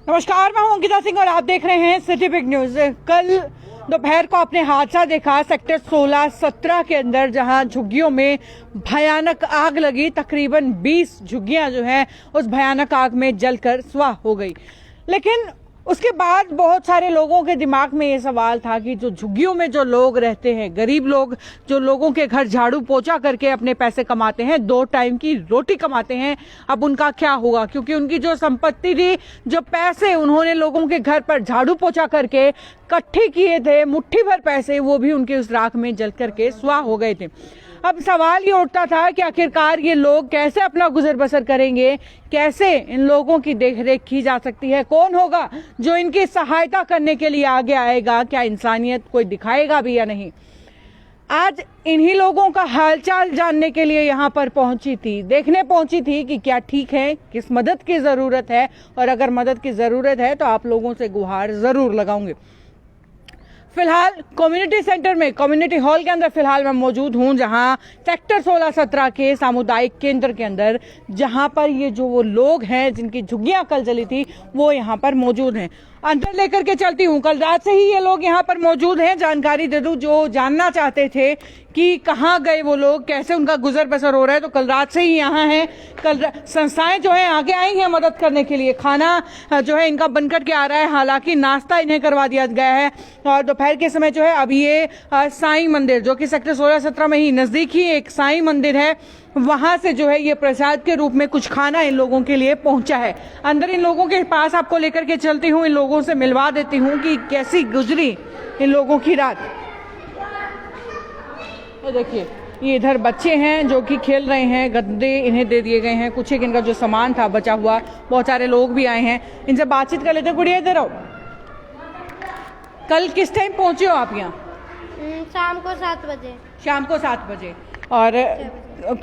नमस्कार, मैं हूं अंकिता सिंह और आप देख रहे हैं सिटी बिग न्यूज। कल दोपहर को आपने हादसा देखा सेक्टर 16-17 के अंदर, जहां झुग्गियों में भयानक आग लगी। तकरीबन 20 झुग्गियां जो हैं उस भयानक आग में जलकर स्वाह हो गई। लेकिन उसके बाद बहुत सारे लोगों के दिमाग में ये सवाल था कि जो झुग्गियों में जो लोग रहते हैं, गरीब लोग, जो लोगों के घर झाड़ू पोछा करके अपने पैसे कमाते हैं, 2 टाइम की रोटी कमाते हैं, अब उनका क्या होगा? क्योंकि उनकी जो संपत्ति थी, जो पैसे उन्होंने लोगों के घर पर झाड़ू पोछा करके इकट्ठे किए थे, मुट्ठी भर पैसे, वो भी उनके उस राख में जल करके स्वाह हो गए थे। अब सवाल ये उठता था कि आखिरकार ये लोग कैसे अपना गुजर बसर करेंगे, कैसे इन लोगों की देखरेख की जा सकती है, कौन होगा जो इनकी सहायता करने के लिए आगे आएगा, क्या इंसानियत कोई दिखाएगा भी या नहीं। आज इन्हीं लोगों का हालचाल जानने के लिए यहाँ पर पहुंची थी, देखने पहुंची थी कि क्या ठीक है, किस मदद की जरूरत है, और अगर मदद की जरूरत है तो आप लोगों से गुहार जरूर लगाऊंगे। फिलहाल कम्युनिटी सेंटर में, कम्युनिटी हॉल के अंदर फिलहाल मैं मौजूद हूं, जहां सेक्टर 16-17 के सामुदायिक केंद्र के अंदर, जहां पर ये जो वो लोग हैं जिनकी झुग्गियां कल जली थी, वो यहां पर मौजूद हैं। अंदर लेकर के चलती हूं। कल रात से ही ये लोग यहां पर मौजूद हैं। जानकारी दे दूं, जो जानना चाहते थे कि कहां गए वो लोग, कैसे उनका गुजर बसर हो रहा है, तो कल रात से ही यहाँ हैं। कल संस्थाएं जो है आगे आई हैं मदद करने के लिए। खाना जो है इनका बनकर के आ रहा है, हालांकि नाश्ता इन्हें करवा दिया गया है। और दोपहर के समय जो है अब ये साईं मंदिर, जो कि सेक्टर 16-17 में ही नजदीक ही एक साईं मंदिर है, वहां से जो है ये प्रसाद के रूप में कुछ खाना इन लोगों के लिए पहुंचा है। अंदर इन लोगों के पास आपको लेकर के चलती हूँ, इन लोगों से मिलवा देती हूँ कि कैसी गुजरी इन लोगों की रात। ये देखिए, ये इधर बच्चे हैं जो कि खेल रहे हैं, गद्दे इन्हें दे दिए गए हैं, कुछ एक इनका जो सामान था बचा हुआ। बहुत सारे लोग भी आए हैं, इनसे बातचीत कर लेते। गुड़िया इधर आओ। कल किस टाइम पहुंचे हो आप यहाँ? शाम को 7 बजे। शाम को 7 बजे। और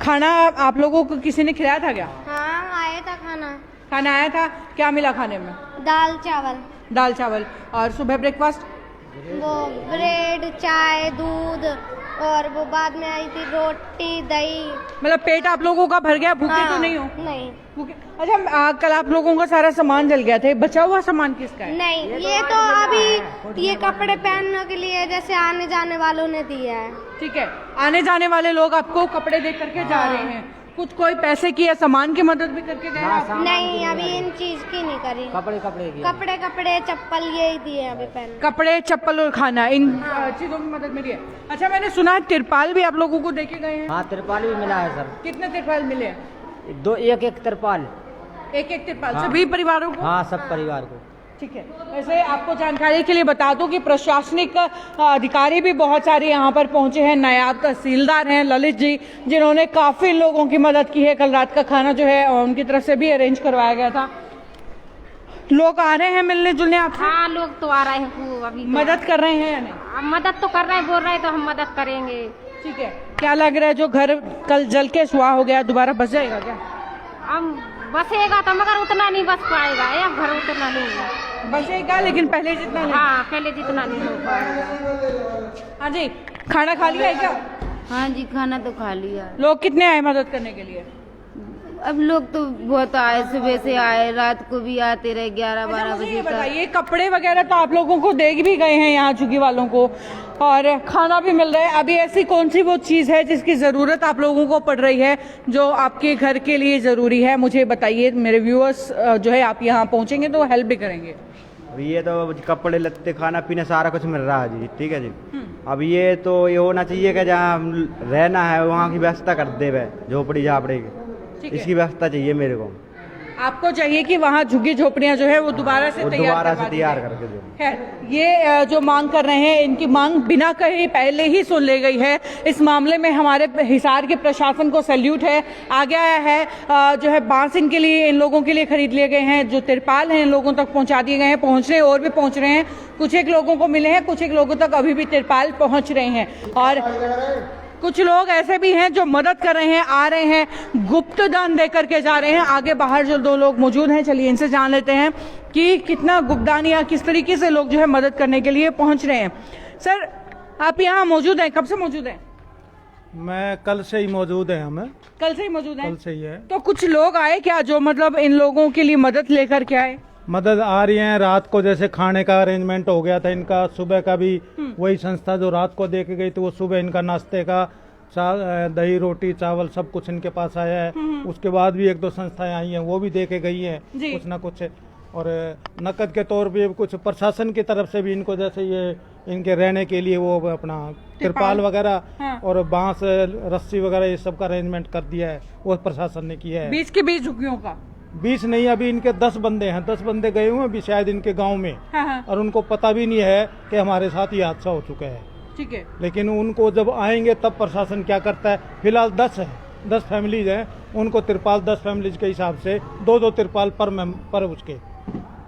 खाना आप लोगों को किसी ने खिलाया था क्या? हाँ, आया था खाना आया था। क्या मिला खाने में? दाल चावल। और सुबह ब्रेकफास्ट? वो ब्रेड, चाय, दूध, और वो बाद में आई थी रोटी, दही। मतलब पेट आप लोगों का भर गया? भूखे हाँ, तो नहीं हो? नहीं भूखे। अच्छा, कल आप लोगों का सारा सामान जल गया था, बचा हुआ सामान किसका है? नहीं, ये तो अभी ये कपड़े पहनने के लिए जैसे आने जाने वालों ने दिया है। ठीक है, आने जाने वाले लोग आपको कपड़े दे करके जा रहे हैं। कुछ कोई पैसे की या सामान की मदद भी करके गए? नहीं, अभी इन चीज की नहीं करी। कपड़े चप्पल यही दिए अभी पहन। कपड़े, चप्पल और खाना, इन चीजों की मदद मिली है। अच्छा, मैंने सुना है तिरपाल भी आप लोगों को देके गए हैं? हाँ, तिरपाल भी मिला है सर। कितने तिरपाल मिले हैं? एक तिरपाल। एक तिरपाल हाँ। सभी परिवारों को? हाँ, सब परिवार को। ठीक है। वैसे आपको जानकारी के लिए बता दूं कि प्रशासनिक अधिकारी भी बहुत सारे यहाँ पर पहुंचे हैं। नायब तहसीलदार हैं ललित जी, जिन्होंने काफी लोगों की मदद की है। कल रात का खाना जो है उनकी तरफ से भी अरेंज करवाया गया था। लोग आ रहे हैं मिलने जुलने आपसे? हाँ, लोग तो आ रहे हैं, अभी तो मदद कर रहे हैं या नहीं? मदद तो कर रहे हैं, बोल रहे हैं तो हम मदद करेंगे। ठीक है। क्या लग रहा है, जो घर कल जल के स्वाह हो गया, दोबारा बच जाएगा क्या? हम बसेगा तो मगर उतना नहीं बच पाएगा, या घर उतना नहीं बचेगा, लेकिन पहले जितना नहीं। हाँ, पहले जितना नहीं हो पाएगा। हाँ जी, खाना खा लिया है क्या? हाँ जी, खाना तो खा लिया। लोग कितने आए मदद करने के लिए? अब लोग तो बहुत आए, सुबह से आए, रात को भी आते रहे, 11-12 बजे तक। बताइए, कपड़े वगैरह तो आप लोगों को दे भी गए हैं यहाँ झुग्गी वालों को, और खाना भी मिल रहा है। अभी ऐसी कौन सी वो चीज है जिसकी जरूरत आप लोगों को पड़ रही है, जो आपके घर के लिए जरूरी है? मुझे बताइए। मेरे व्यूअर्स जो है आप यहाँ पहुँचेंगे तो हेल्प भी करेंगे। अभी ये तो कपड़े लत्ते, खाना पीना सारा कुछ मिल रहा है जी। ठीक है जी। अब ये तो ये होना चाहिए कि जहाँ रहना है वहाँ की व्यवस्था कर दे, झोपड़ी झापड़ी की, इसकी व्यवस्था चाहिए मेरे को। आपको चाहिए कि वहाँ झुग्गी झोपड़ियाँ जो है वो दोबारा से तैयार करके दो। है। ये जो मांग कर रहे हैं, इनकी मांग बिना कहे पहले ही सुन ली गई है। इस मामले में हमारे हिसार के प्रशासन को सैल्यूट है। आगे आया है जो है बांस इनके लिए, इन लोगों के लिए खरीद लिए गए हैं। जो तिरपाल हैं इन लोगों तक पहुंचा दिए गए हैं, पहुंच रहे हैं और भी पहुंच रहे हैं। कुछ एक लोगों को मिले हैं, कुछ एक लोगों तक अभी भी तिरपाल पहुंच रहे हैं। और कुछ लोग ऐसे भी हैं जो मदद कर रहे हैं, आ रहे हैं, गुप्त दान दे करके जा रहे हैं। आगे बाहर जो 2 लोग मौजूद हैं, चलिए इनसे जान लेते हैं कि कितना गुप्तदान या किस तरीके से लोग जो है मदद करने के लिए पहुंच रहे हैं। सर, आप यहाँ मौजूद हैं, कब से मौजूद हैं? मैं कल से ही मौजूद है। हमें कल से ही मौजूद हैं? कल से ही है। तो कुछ लोग आए क्या जो मतलब इन लोगों के लिए मदद लेकर के आए? मदद आ रही है। रात को जैसे खाने का अरेंजमेंट हो गया था इनका, सुबह का भी वही संस्था जो रात को दे के गई थी, वो सुबह इनका नाश्ते का दही रोटी चावल सब कुछ इनके पास आया है। उसके बाद भी एक दो संस्थाएं आई हैं, वो भी दे के गई हैं कुछ ना कुछ। और नकद के तौर पे कुछ प्रशासन की तरफ से भी इनको, जैसे ये इनके रहने के लिए वो अपना तिरपाल वगैरह और बांस रस्सी वगैरह ये सब का अरेंजमेंट कर दिया है, वो प्रशासन ने किया है। 20 के 20 झुग्गियों का 20 नहीं, अभी इनके 10 बंदे हैं, 10 बंदे गए हुए हैं अभी शायद इनके गांव में। और उनको पता भी नहीं है कि हमारे साथ ये हादसा हो चुका है। ठीक है, लेकिन उनको जब आएंगे तब प्रशासन क्या करता है। फिलहाल 10 फैमिलीज हैं, उनको तिरपाल 10 फैमिलीज के हिसाब से 2-2 तिरपाल पर उसके,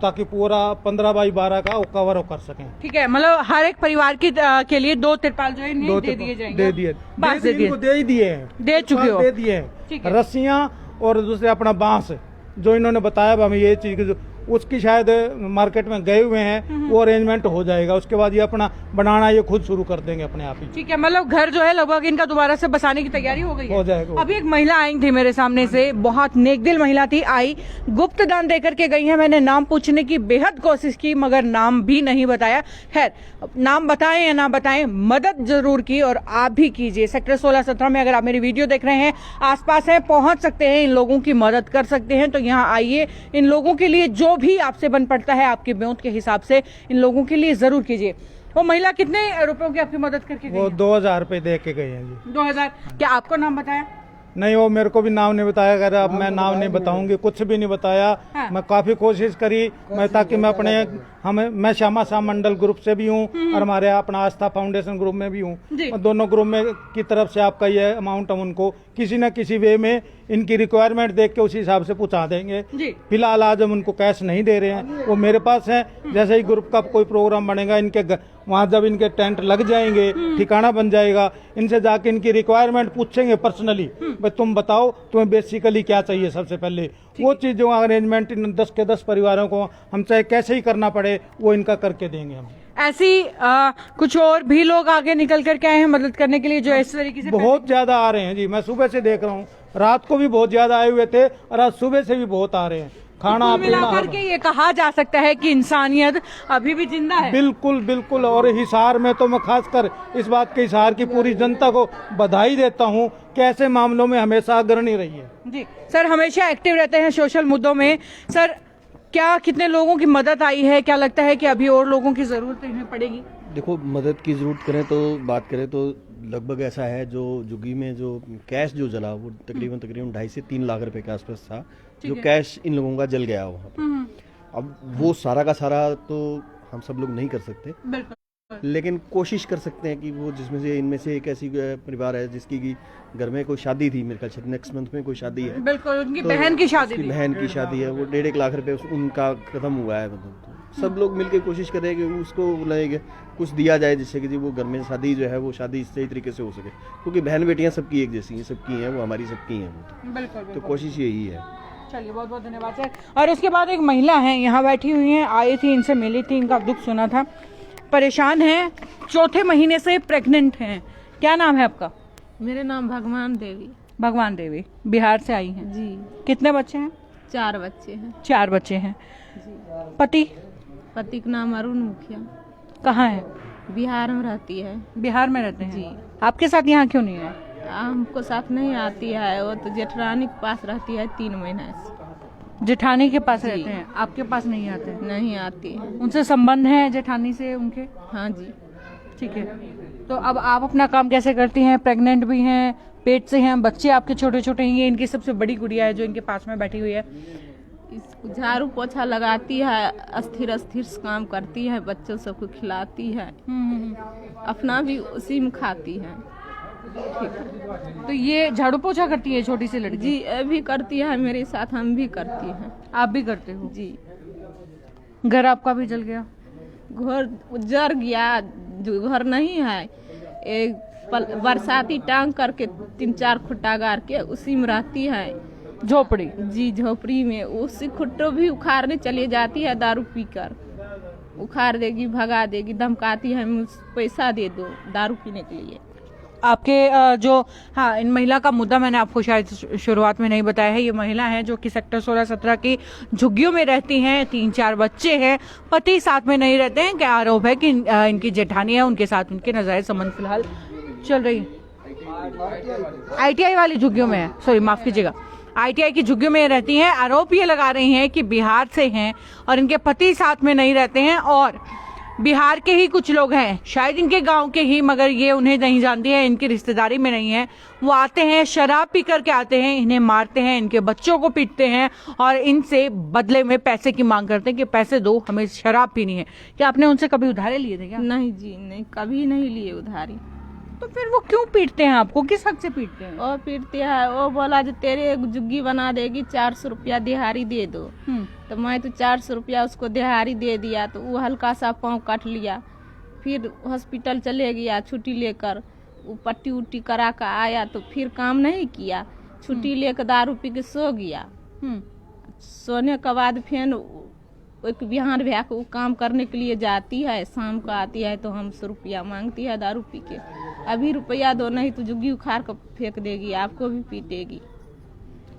ताकि पूरा 15 बाई 12 का वो कवर कर सकें। ठीक है, मतलब हर एक परिवार की के लिए 2 तिरपाल जो है इन्हें दे दिए जाएंगे। दे दिए, बांस दे दिए, दे ही दिए हैं, दे चुके हो, दे दिए हैं। रस्सियां और दूसरे अपना बांस जो इन्होंने बताया हमें ये चीज, उसकी शायद मार्केट में गए हुए हैं, वो अरेंजमेंट हो जाएगा। उसके बाद ये अपना बनाना ये खुद शुरू कर देंगे अपने आप ही। ठीक है, मतलब घर जो है लगभग इनका दोबारा से बसाने की तैयारी हो गई है। हो जाएगा। अभी एक महिला आई थी मेरे सामने से, बहुत नेकदिल महिला थी, आई गुप्त दान देकर के गई है। मैंने नाम पूछने की बेहद कोशिश की मगर नाम भी नहीं बताया। खैर, नाम बताएं या ना बताएं, मदद जरूर की और आप भी कीजिए। सेक्टर 16-17 में अगर आप मेरी वीडियो देख रहे हैं, आसपास है, पहुंच सकते हैं, इन लोगों की मदद कर सकते हैं, तो यहाँ आइए। इन लोगों के लिए जो भी आपसे बन पड़ता है आपकी ब्योंत के हिसाब से इन लोगों के लिए जरूर कीजिए। वो महिला कितने रुपयों की आपकी मदद करके गई वो है? 2000 रुपए दे के गए हैं जी। 2000। क्या आपको नाम बताया? नहीं, वो मेरे को भी नाम नहीं बताया। अगर अब मैं नाम नहीं बताऊंगी, कुछ भी नहीं बताया। मैं काफी कोशिश करी ताकि मैं अपने मैं श्यामा शाह मंडल ग्रुप से भी हूँ और हमारे अपना आस्था फाउंडेशन ग्रुप में भी हूँ। दोनों ग्रुप में की तरफ से आपका ये अमाउंट हम उनको किसी न किसी वे में इनकी रिक्वायरमेंट देख के उसी हिसाब से पहुँचा देंगे। फिलहाल आज हम उनको कैश नहीं दे रहे हैं, वो मेरे पास है। जैसे ही ग्रुप का कोई प्रोग्राम बनेगा, इनके वहाँ जब इनके टेंट लग जाएंगे, ठिकाना बन जाएगा, इनसे जाके इनकी रिक्वायरमेंट पूछेंगे पर्सनली, भाई तुम बताओ तुम्हें बेसिकली क्या चाहिए। सबसे पहले वो चीज जो अरेंजमेंट इन 10 के 10 परिवारों को हम चाहे कैसे ही करना पड़े वो इनका करके देंगे हम। ऐसी कुछ और भी लोग आगे निकल करके आए हैं मदद करने के लिए जो इस तरीके से बहुत ज्यादा आ रहे हैं जी। मैं सुबह से देख रहा हूँ, रात को भी बहुत ज्यादा आए हुए थे और आज सुबह से भी बहुत आ रहे हैं। खाना मिलाकर के ये कहा जा सकता है कि इंसानियत अभी भी जिंदा है। बिल्कुल बिल्कुल। और हिसार में तो मैं खासकर इस बात के हिसार की पूरी जनता को बधाई देता हूँ कि ऐसे मामलों में हमेशा अग्रणी रही है। जी सर, हमेशा एक्टिव रहते हैं सोशल मुद्दों में। सर, क्या कितने लोगों की मदद आई है? क्या लगता है कि अभी और लोगों की जरूरत इन्हें पड़ेगी? देखो, मदद की ज़रूरत करें तो बात करें तो लगभग ऐसा है, जो जुगी में जो कैश जो जला वो तकरीबन 2.5 से 3 लाख रुपए के आसपास था, जो कैश इन लोगों का जल गया वहाँ पर। अब वो सारा का सारा तो हम सब लोग नहीं कर सकते, लेकिन कोशिश कर सकते हैं कि वो जिसमें से इनमें से एक ऐसी परिवार है जिसकी की घर में कोई शादी थी, मेरे ख्याल से नेक्स्ट मंथ में कोई शादी है। बिल्कुल, उनकी बहन की शादी थी। बहन की शादी है, वो 1.5 लाख रुपए उनका खत्म हुआ है। मतलब सब लोग मिलकर कोशिश करें कि उसको लगेगा कुछ दिया जाए, जिससे कि जी वो घर में शादी जो है वो शादी सही तरीके से हो सके, क्योंकि बहन बेटियां सबकी एक जैसी हैं, सबकी हैं, वो हमारी सबकी हैं। बिल्कुल, तो कोशिश यही है। चलिए, बहुत बहुत धन्यवाद सर। और उसके बाद एक महिला है यहाँ बैठी हुई है, आई थी, इनसे मिली थी, इनका दुख सुना था, परेशान है, 4थे महीने से प्रेग्नेंट हैं। क्या नाम है आपका? मेरे नाम भगवान देवी। भगवान देवी, बिहार से आई हैं जी। कितने बच्चे हैं? 4 बच्चे हैं। 4 बच्चे हैं। पति? पति का नाम अरुण मुखिया। कहाँ है? बिहार में रहती है। बिहार में रहते हैं जी। आपके साथ यहाँ क्यों नहीं है? हमको साथ नहीं आती है, वो तो जेठरानी के पास रहती है 3 महीने से। जेठानी के पास रहते हैं, आपके पास नहीं आते? नहीं आती है। उनसे संबंध है जेठानी से उनके? हाँ जी। ठीक है, तो अब आप अपना काम कैसे करती हैं? प्रेग्नेंट भी हैं, पेट से हैं, बच्चे आपके छोटे छोटे हैं। ये इनकी सबसे बड़ी गुड़िया है जो इनके पास में बैठी हुई है। इसको झाड़ू पोछा लगाती है, अस्थिर अस्थिर काम करती है, बच्चों सबको खिलाती है, अपना भी उसी में खाती है। तो ये झाड़ू पोछा करती है छोटी सी लड़की? जी, ये भी करती है मेरे साथ, हम भी करती हैं। आप भी करते हो? जी। घर आपका भी जल गया? घर जर गया, जो घर नहीं है, एक बरसाती टांग करके 3-4 खुट्टा गाड़ के उसी में रहती है। झोपड़ी? जी, झोपड़ी में। उसी खुट्टो भी उखाड़ने चली जाती है, दारू पीकर उखाड़ देगी, भगा देगी, धमकाती है, मुझे पैसा दे दो दारू पीने के लिए। आपके जो हाँ, इन महिला का मुद्दा मैंने आपको शायद शुरुआत में नहीं बताया है। ये महिला है जो कि सेक्टर 16-17 की झुग्गियों में रहती हैं, 3-4 बच्चे हैं, पति साथ में नहीं रहते हैं। क्या आरोप है कि इनकी जेठानी है, उनके साथ उनके नाजायज संबंध फिलहाल चल रही है। ITI वाली झुग्गियों में है, सॉरी माफ कीजिएगा, ITI की झुग्गियों में रहती हैं। आरोप ये लगा रही हैं कि बिहार से हैं और इनके पति साथ में नहीं रहते हैं और बिहार के ही कुछ लोग हैं, शायद इनके गांव के ही, मगर ये उन्हें नहीं जानती है, इनकी रिश्तेदारी में नहीं है। वो आते हैं, शराब पी करके आते हैं, इन्हें मारते हैं, इनके बच्चों को पीटते हैं और इनसे बदले में पैसे की मांग करते हैं कि पैसे दो, हमें शराब पीनी है। क्या आपने उनसे कभी उधारे लिए थे क्या? नहीं जी, नहीं, कभी नहीं लिए उधारी। तो फिर वो क्यों पीटते हैं आपको, किस हक से पीटते हैं? वो पीटते हैं, वो बोला जो तेरे जुग्गी बना देगी, 400 रुपया दिहाड़ी दे दो। तो मैं तो 400 रुपया उसको दिहाड़ी दे दिया, तो वो हल्का सा पाँव काट लिया, फिर हॉस्पिटल चले गया छुट्टी लेकर, वो पट्टी उट्टी करा कर आया तो फिर काम नहीं किया, छुट्टी लेकर दारू पी के सो गया। सोने के बाद फिर एक बिहार भैया को काम करने के लिए जाती है, शाम को आती है तो हमसे रुपया मांगती है दारू पी के, अभी रुपया दो नहीं तो झुग्गी उखाड़ कर फेंक देगी, आपको भी पीटेगी।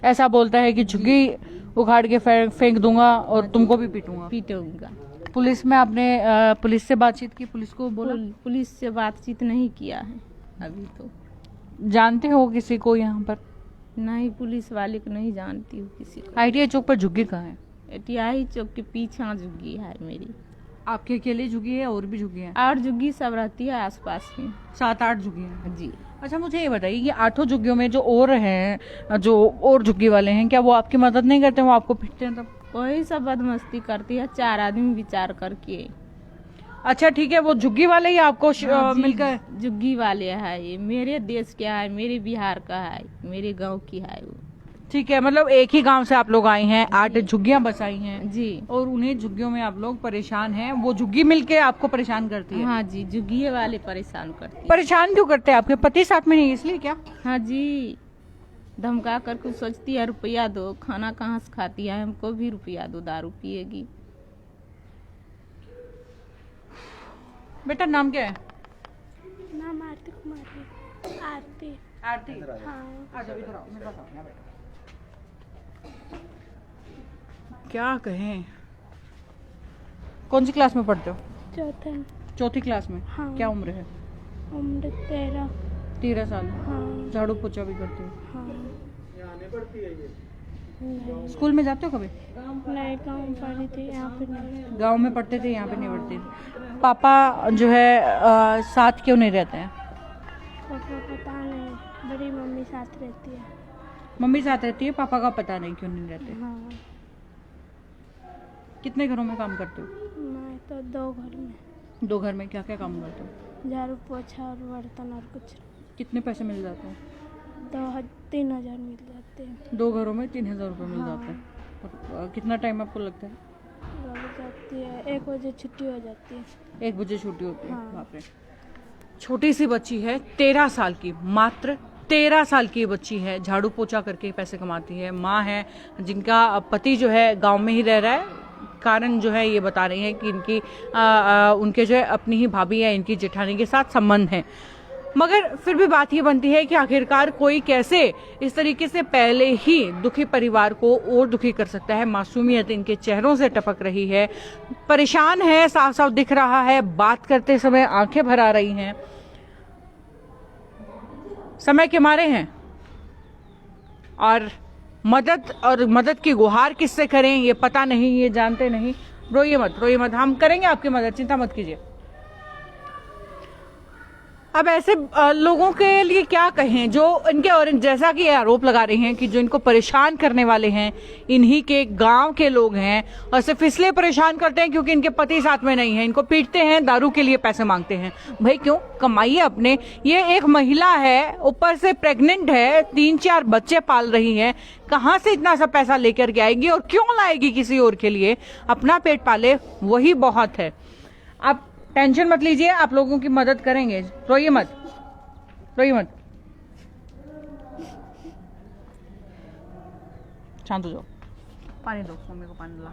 ऐसा बोलता है कि झुग्गी उखाड़ के फेंक दूंगा और तुमको भी पीटूंगा। पुलिस में आपने पुलिस से बातचीत की, पुलिस को बोला? पुलिस से बातचीत नहीं किया है अभी। तो जानते हो किसी को यहाँ पर? नहीं, पुलिस वाले को नहीं जानती हूँ किसी को। ITI चौक पर झुग्गी कहाँ है? ITI चौक के पीछे झुग्गी है मेरी। आपके अकेले झुग्गी है और भी झुग्गी है? और झुग्गी सब रहती है आसपास में, 7-8 झुग्गी है जी। अच्छा, मुझे ये बताइए कि 8 झुग्गियों में जो और हैं, जो और झुग्गी वाले हैं, क्या वो आपकी मदद नहीं करते, वो आपको पीटते हैं? तब वही सब बदमस्ती करती है, 4 आदमी विचार करके। अच्छा ठीक है, वो झुग्गी वाले ही आपको मिलकर? झुग्गी वाले है, ये मेरे देश का है, मेरे बिहार का है, मेरे गांव की है वो। ठीक है, मतलब एक ही गांव से आप लोग आए हैं, 8 झुग्गियां बसाई हैं जी, और उन्हीं झुग्गियों में आप लोग परेशान हैं। वो झुग्गी मिलके आपको परेशान करती है? हाँ जी, झुग्गी वाले परेशान करती है। परेशान क्यों करते हैं? आपके पति साथ में नहीं इसलिए क्या? हाँ जी, धमका करके सोचती है रुपया दो, खाना कहाँ से खाती है, हमको भी रुपया दो, दारू पिएगी। बेटा नाम क्या है? नाम आरती कुमारी। आरती। आरती? हाँ। अच्छा इधर आओ, मेरे पास आओ, यहाँ बैठो। क्या कहें, कौन सी क्लास में पढ़ते हो? चौथी क्लास में? हाँ। क्या उम्र है? उम्र 13 साल। हाँ। झाड़ू पोछा भी करते हो? हाँ। स्कूल में जाते हो कभी? नए गाँव में पढ़ी थी, यहाँ पे नहीं। गांव में पढ़ते थे, यहाँ पे नहीं पढ़ते थे। पापा जो है साथ क्यों नहीं रहते हैं? पापा पता नहीं, बड़ी मम्मी साथ रहती है। मम्मी साथ रहती है, पापा का पता नहीं क्यों नहीं रहते। हाँ। कितने घरों में काम करते हो? मैं तो 2 घर में। 2 घर में क्या क्या काम करते हो? झाड़ू पोछा और बर्तन और कुछ। कितने पैसे मिल जाते हैं? 3,000 मिल जाते हैं। 2 घरों में 3,000 रुपये मिल जाते हैं। और कितना टाइम आपको लगता है? लग जाती है, 1 बजे छुट्टी हो जाती है। 1 बजे छुट्टी होती है? हाँ। बाप रे। छोटी सी बच्ची है, 13 साल की, मात्र 13 साल की बच्ची है, झाड़ू पोछा करके पैसे कमाती है। माँ है जिनका पति जो है गांव में ही रह रहा है। कारण जो है ये बता रही है कि इनकी उनके जो है अपनी ही भाभी है, इनकी जेठानी के साथ संबंध है। मगर फिर भी बात ये बनती है कि आखिरकार कोई कैसे इस तरीके से पहले ही दुखी परिवार को और दुखी कर सकता है। मासूमियत इनके चेहरों से टपक रही है, परेशान है, साफ साफ दिख रहा है, बात करते समय आंखें भर आ रही हैं, समय के मारे हैं। और मदद की गुहार किससे करें ये पता नहीं, ये जानते नहीं। रोइए मत, हम करेंगे आपकी मदद, चिंता मत कीजिए। अब ऐसे लोगों के लिए क्या कहें जो इनके, और जैसा कि ये आरोप लगा रहे हैं कि जो इनको परेशान करने वाले हैं इन्हीं के गांव के लोग हैं, और सिर्फ इसलिए परेशान करते हैं क्योंकि इनके पति साथ में नहीं है, इनको पीटते हैं, दारू के लिए पैसे मांगते हैं। भाई क्यों, कमाइए अपने। ये एक महिला है, ऊपर से प्रेग्नेंट है, 3-4 बच्चे पाल रही है, कहाँ से इतना सा पैसा लेकर के आएगी और क्यों लाएगी किसी और के लिए? अपना पेट पाले वही बहुत है। आप टेंशन मत लीजिए, आप लोगों की मदद करेंगे, रोइए मत। शांत हो जाओ, पानी दो मम्मी को, पानी ला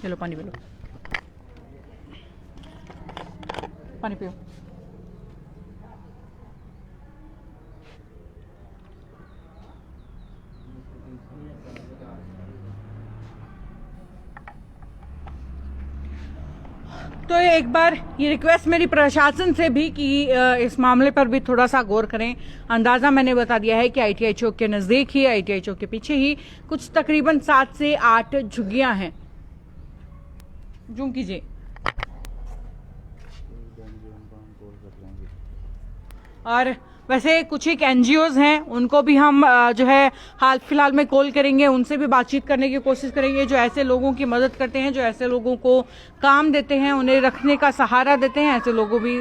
चलो, पानी पी लो, पानी पियो। तो एक बार ये रिक्वेस्ट मेरी प्रशासन से भी कि इस मामले पर भी थोड़ा सा गौर करें। अंदाजा मैंने बता दिया है कि ITI चौक के नजदीक ही, ITI चौक के पीछे ही कुछ तकरीबन 7 से 8 झुग्गियां हैं। जूम कीजिए। और वैसे कुछ एक NGOs हैं, उनको भी हम जो है हाल फिलहाल में कॉल करेंगे, उनसे भी बातचीत करने की कोशिश करेंगे, जो ऐसे लोगों की मदद करते हैं, जो ऐसे लोगों को काम देते हैं, उन्हें रखने का सहारा देते हैं, ऐसे लोगों भी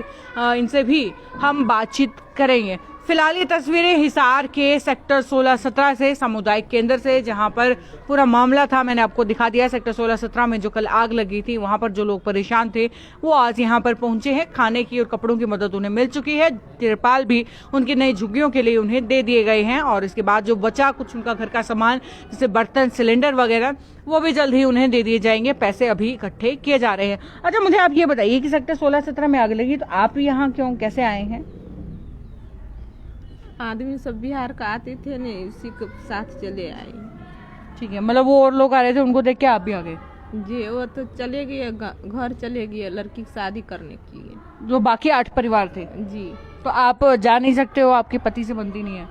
इनसे भी हम बातचीत करेंगे। फिलहाल ये तस्वीरें हिसार के सेक्टर 16-17 से, सामुदायिक केंद्र से, जहां पर पूरा मामला था, मैंने आपको दिखा दिया। सेक्टर 16-17 में जो कल आग लगी थी, वहां पर जो लोग परेशान थे वो आज यहां पर पहुंचे हैं। खाने की और कपड़ों की मदद उन्हें मिल चुकी है। तिरपाल भी उनकी नई झुग्गियों के लिए उन्हें दे दिए गए हैं और इसके बाद जो बचा कुछ उनका घर का सामान, जैसे बर्तन, सिलेंडर वगैरह, वो भी जल्द ही उन्हें दे दिए जाएंगे। पैसे अभी इकट्ठे किए जा रहे हैं। अच्छा, मुझे आप ये बताइए कि सेक्टर 16-17 में आग लगी तो आप यहाँ क्यों, कैसे आए हैं? आदमी सब बिहार का आते थे ने, उसी के साथ चले आए। ठीक है, मतलब वो और लोग आ रहे थे, उनको देख के आप भी आ गए? जी, वो तो चले गए, घर चले गए लड़की की शादी करने के लिए। जो बाकी 8 परिवार थे? जी। तो आप जा नहीं सकते हो, आपके पति से बनती नहीं है?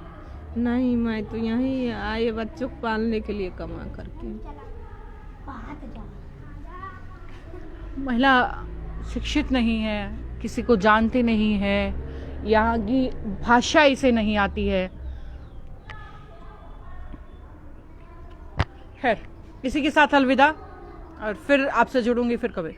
नहीं, मैं तो यहीं आए बच्चों को पालने के लिए कमा करके। महिला शिक्षित नहीं है, किसी को जानती नहीं है, यहाँ की भाषा इसे नहीं आती है। खैर, इसी के साथ अलविदा, और फिर आपसे जुड़ूंगी फिर कभी।